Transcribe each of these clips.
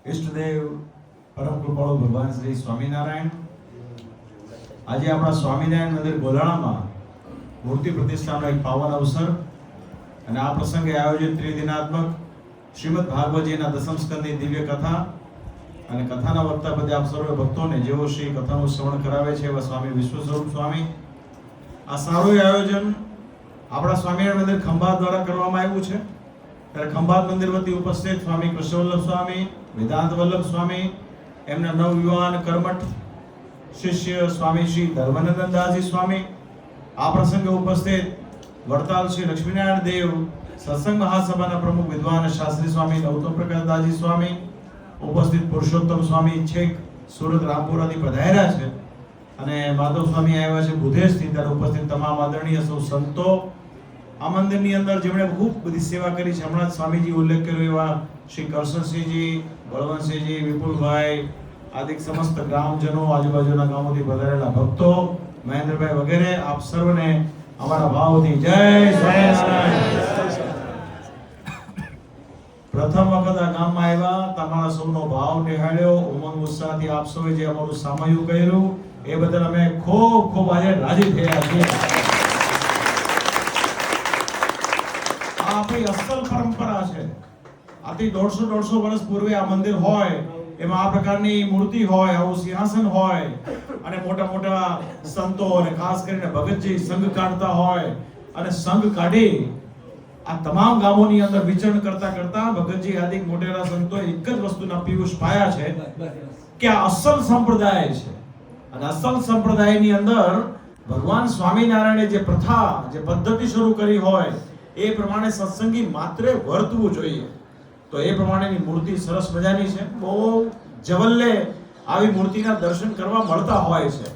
ઈષ્ટદેવ પરમ કૃપાળુ ભગવાન શ્રી સ્વામિનારાયણ આજે આપણા સ્વામિનારાયણ મંદિર ગોલાણામાં મૂર્તિ પ્રતિષ્ઠાનો એક પાવન અવસર અને આ પ્રસંગે આયોજિત ત્રિદિનાત્મક શ્રીમદ ભાગવતજીના દસમ સ્કંદની દિવ્ય કથા અને કથાના વક્તા પદે આપ સર્વે ભક્તોને જેઓ શ્રી કથાનું શ્રવણ કરાવે છે એવા સ્વામી વિશ્વસ્વરૂપ સ્વામી આ સારું આયોજન આપણા સ્વામિનારાયણ મંદિર ખંભાત દ્વારા કરવામાં આવ્યું છે. ત્યારે ખંભાત મંદિર વતી ઉપસ્થિત સ્વામી કૃષ્ણવલ્લભ સ્વામી, વેદાંત વલ્લભ સ્વામી, એમના નવયુવાન કર્મઠ શિષ્ય સ્વામી શ્રી ધર્માનંદ દાસજી સ્વામી, આ પ્રસંગે ઉપસ્થિત વડતાલ શ્રી લક્ષ્મીનારાયણ દેવ સત્સંગ મહાસભાના પ્રમુખ વિદ્વાન શાસ્ત્રી સ્વામી ગૌતમ પ્રકાશ દાસજી સ્વામી, ઉપસ્થિત પુરુષોત્તમ સ્વામી છેક સુરત રામપુરાથી પધાર્યા છે અને માધવ સ્વામી આવ્યા છે બુધેશથી. ત્યારે ઉપસ્થિત તમામ આદરણીય સૌ સંતો, આ મંદિરની અંદર જેમણે ખૂબ બધી સેવા કરી છે, હમણાં જ સ્વામીજી ઉલ્લેખ કર્યો એવા શ્રી કરશનસિંહજી, બળવંતસિંહજી, વિપુલભાઈ આદિ સમસ્ત ગ્રામજનો, આજુબાજુના ગામોથી પધારેલા ભક્તો, મહેન્દ્રભાઈ વગેરે, આપ સર્વને અમારા ભાવથી જય સ્વામિનારાયણ. પ્રથમ વખત આ ગામમાં આવ્યા, તમારા સૌનો ભાવ નિહાળ્યો, ઉમંગ ઉત્સાહથી આપ સૌએ જે અમારું સામયું કર્યું એ બદલ અમે ખૂબ ખૂબ આજે રાજી થયા છીએ. આ આપણી અસલ પરંપરા છે. આથી 150 વર્ષ પૂર્વે આ મંદિર હોય, એમાં આ પ્રકારની મૂર્તિ હોય, આવું સિંહાસન હોય અને મોટા મોટા સંતો અને ખાસ કરીને ભગતજી સંઘ કાઢતા હોય અને સંઘ કાઢી આ તમામ ગામોની અંદર વિચરણ કરતા કરતા ભગતજી આદિ મોટેરા સંતો એક જ વસ્તુના પિયુષ પાયા છે કે આ અસલ સંપ્રદાય છે. અને અસલ સંપ્રદાયની અંદર ભગવાન સ્વામિનારાયણે જે પ્રથા, જે પદ્ધતિ શરૂ કરી હોય એ પ્રમાણે સત્સંગી માત્ર વર્તવું જોઈએ. તો એ પ્રમાણેની મૂર્તિ સરસ મજાની છે. બહુ જવલ્લે આવી મૂર્તિના દર્શન કરવા મળતા હોય છે.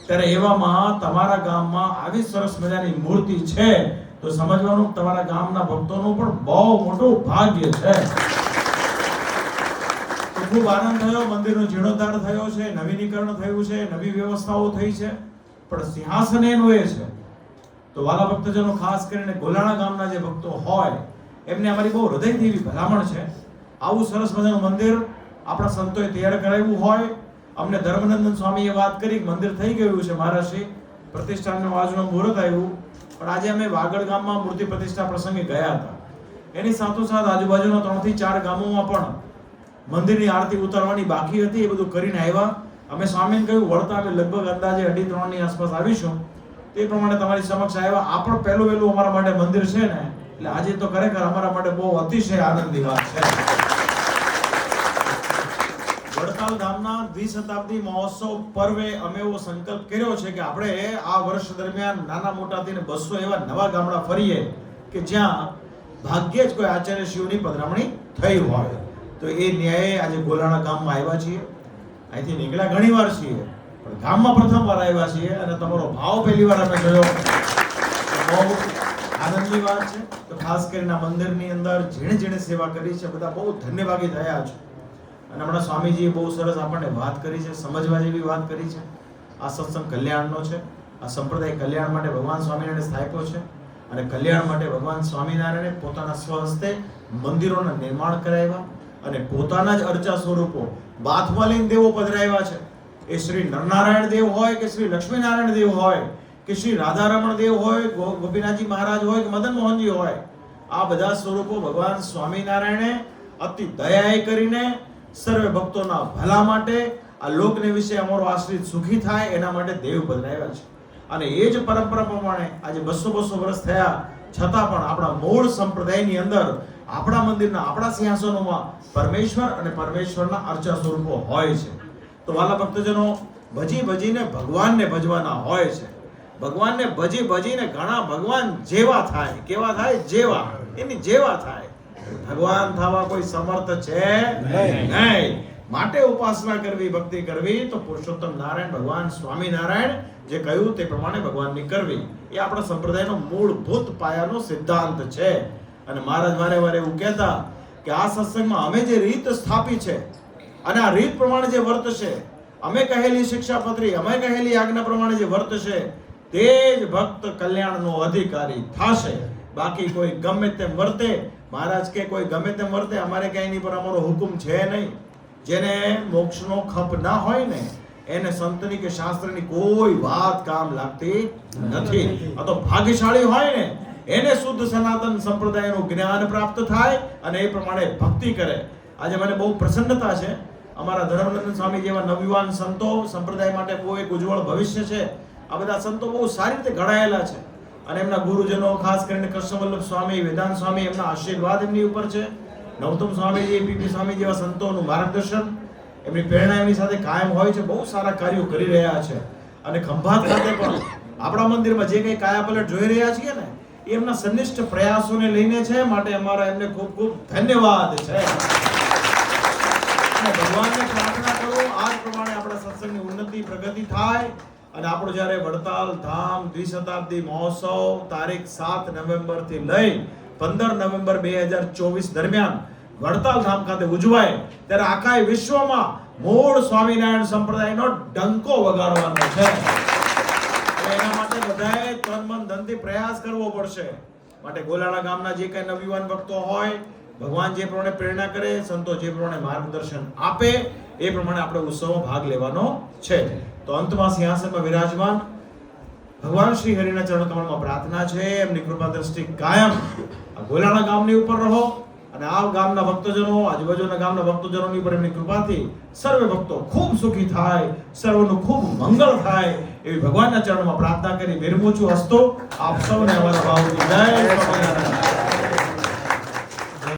ત્યારે એવામાં તમારા ગામમાં આવી સરસ મજાની મૂર્તિ છે તો સમજવાનું તમારા ગામના ભક્તોનું પણ બહુ મોટું ભાગ્ય છે. ખૂબ આનંદ થયો. મંદિરનો જીર્ણોદ્ધાર થયો છે, નવીનીકરણ થયું છે, નવી વ્યવસ્થાઓ થઈ છે, પણ સિંહાસન એનું એ છે. તો વાલા ભક્તજનો, ખાસ કરીને ગોલાણા ગામના જે ભક્તો હોય એમને અમારી બહુ હૃદયથી એવી ભલામણ છે, આવું સરસ મજાનું મંદિર આપણા સંતોએ તૈયાર કરાવ્યું હોય. અમને ધર્માનંદ સ્વામીએ વાત કરી મંદિર થઈ ગયું છે, મહારાષ્ટ્રી પ્રતિષ્ઠાનનું આજનું મુહૂર્ત આવ્યું, પણ આજે અમે વાગડ ગામમાં મૂર્તિ પ્રતિષ્ઠા પ્રસંગે ગયા હતા. એની સાથોસાથ આજુબાજુના 3 થી 4 ગામોમાં પણ મંદિરની આરતી ઉતારવાની બાકી હતી, એ બધું કરીને આવ્યા. અમે સ્વામીને કહ્યું વળતા અમે લગભગ અંદાજે 2:30 ની આસપાસ આવીશું. તે પ્રમાણે તમારી સમક્ષ આવ્યા. આ પણ પહેલું વહેલું અમારા માટે મંદિર છે ને, એટલે આજે તો ખરેખર અમારા માટે બહુ અતિશય આનંદની વાત છે. વડતાલ ગામના દ્વિશતાબ્દી મહોત્સવ પર્વે અમે એવો સંકલ્પ કર્યો છે કે આપણે આ વર્ષ દરમિયાન નાના મોટાથી 200 એવા નવા ગામડા ફરીએ કે જ્યાં ભાગ્યે જ કોઈ આચાર્ય શિવની પધરામણી થઈ હોય. તો એ ન્યાયે આજે ગોલાણા ગામમાં આવ્યા છીએ. અહીંથી નીકળ્યા ઘણી વાર છીએ, પણ ગામમાં પ્રથમ વાર આવ્યા છીએ અને તમારો ભાવ પહેલી વાર અમે જોયો. બહુ આનંદની વાત છે. તો ખાસ કરીને આ મંદિરની અંદર જેણે જેણે સેવા કરી છે બધા બહુ ધન્યભાગી થયા છે. અને હમણાં સ્વામીજીએ બહુ સરસ આપણને વાત કરી છે, સમજવા જેવી વાત કરી છે. આ સત્સંગ કલ્યાણનો છે. આ સંપ્રદાય કલ્યાણ માટે ભગવાન સ્વામિનારાયણે સ્થાપ્યો છે અને કલ્યાણ માટે ભગવાન સ્વામિનારાયણે પોતાના સ્વહસ્તે મંદિરોના નિર્માણ કરાવ્યા અને પોતાના જ અર્ચા સ્વરૂપો બાથમાં લઈને દેવો પધરાવ્યા છે. એ શ્રી નરનારાયણ દેવ હોય કે શ્રી લક્ષ્મીનારાયણ દેવ હોય કે શ્રી રાધારમણ દેવ હોય, ગોપીનાથજી મહારાજ હોય કે મદન મોહનજી હોય, આ બધા સ્વરૂપો ભગવાન સ્વામિનારાયણે અતિ દયાએ કરીને સર્વે ભક્તોના ભલા માટે, આ લોકને વિશે અમારો આશ્રિત સુખી થાય એના માટે દેવ પધરાવ્યા છે. અને એ જ પરંપરા પ્રમાણે આજે 200 વર્ષ થયા છતાં પણ આપણા મૂળ સંપ્રદાયની અંદર આપણા મંદિરના, આપણા સિંહાસનોમાં પરમેશ્વર અને પરમેશ્વરના અર્ચા સ્વરૂપો હોય છે. તો વાલા ભક્તજનો, ભજી ભજીને ભગવાનને ભજવાના હોય છે. ભગવાનને ભજી ભજીને ઘણા ભગવાન જેવા થાય. કેવા થાય? જેવા. એની જેવા થાય. ભગવાન થવા કોઈ સમર્થ છે નહીં. માટે ઉપાસના કરવી, ભક્તિ કરવી તો પુરુષોત્તમ નારાયણ ભગવાન સ્વામિનારાયણ જે કહ્યું તે પ્રમાણે ભગવાનની કરવી, એ આપણા સંપ્રદાયનો મૂળભૂત પાયાનો સિદ્ધાંત છે. અને મહારાજ વારે વારે એવું કહેતા કે આ સત્સંગમાં અમે જે રીત સ્થાપી છે અને આ રીત પ્રમાણે જે વર્તશે, અમે કહેલી શિક્ષાપત્રી, અમે કહેલી આજ્ઞા પ્રમાણે જે વર્તશે તે જ ભક્ત કલ્યાણનો અધિકારી થશે. બાકી કોઈ ગમે તેમ વર્તે, મહારાજ કે કોઈ ગમે તેમ વર્તે, અમારે ક્યાંય એની પર અમારો હુકમ છે નહીં. જેને મોક્ષનો ખપ ના હોય ને એને સંતની કે શાસ્ત્રની કોઈ વાત કામ લાગતી નથી. આ તો ભાગ્યશાળી હોય ને એને શુદ્ધ સનાતન સંપ્રદાયનું જ્ઞાન પ્રાપ્ત થાય અને એ પ્રમાણે ભક્તિ કરે. આજે મને બહુ પ્રસન્નતા છે, અમારા ધર્મનંદન સ્વામી જેવા નવયુવાન સંતો સંપ્રદાય માટે બહુ એક ઉજ્જવળ ભવિષ્ય છે. આ બધા સંતો બહુ સારી રીતે ઘડાયેલા છે અને એમના ગુરુજનો ખાસ કરીને કૃષ્ણવલ્લભ સ્વામી, વેદાંત સ્વામી, એમના આશીર્વાદ એમની ઉપર છે. નવતમ સ્વામીજી, પીપી સ્વામી જેવા સંતોનું માર્ગદર્શન, એમની પ્રેરણા એમની સાથે કાયમ હોય છે. બહુ સારા કાર્યો કરી રહ્યા છે અને ખંભાત ખાતે પણ આપણા મંદિરમાં જે કંઈ કાયાપલટ જોઈ રહ્યા છીએ ને એ એમના સનિષ્ઠ પ્રયાસોને લઈને છે. માટે અમારા એમને ખૂબ ખૂબ ધન્યવાદ છે. ભગવાનને પ્રાર્થના કરો આ જ પ્રમાણે આપણા સત્સંગની ઉન્નતિ પ્રગતિ થાય અને આપણો જ્યારે વડતાલ ધામ દ્વિશતાબ્દી મહોત્સવ તારીખ 7 નવેમ્બર થી લઈ 15 નવેમ્બર 2024 દરમિયાન વડતાલ ધામ ખાતે ઉજવાય ત્યારે આખા વિશ્વમાં મૂળ સ્વામિનારાયણ સંપ્રદાયનો ડંકો વગાડવાનો છે. એના માટે બધાએ તન મન ધનથી પ્રયાસ કરવો પડશે. માટે ગોલાણા ગામના જે કઈ નવયુવાન ભક્તો હોય, ભગવાન જે પ્રમાણે પ્રેરણા કરે, સંતો જે પ્રમાણે માર્ગદર્શન આપે એ પ્રમાણે આપણે ઉત્સવમાં ભાગ લેવાનો છે. તો અંતમાં સિંહાસનમાં વિરાજમાન ભગવાન શ્રી હરિના ચરણ કમળમાં પ્રાર્થના છે એમની કૃપા દ્રષ્ટિ કાયમ આ ગોલાણા ગામની ઉપર રહો અને આ ગામના ભક્તજનો, આજુબાજુના ગામના ભક્તજનોની ઉપર એમની કૃપાથી સર્વે ભક્તો ખૂબ સુખી થાય, સર્વનું ખૂબ મંગળ થાય એવી ભગવાનના ચરણમાં પ્રાર્થના કરી વિરમું છું. હસ્તો આપ સૌને અમારા ભાવથી જય સ્વામિનારાયણ.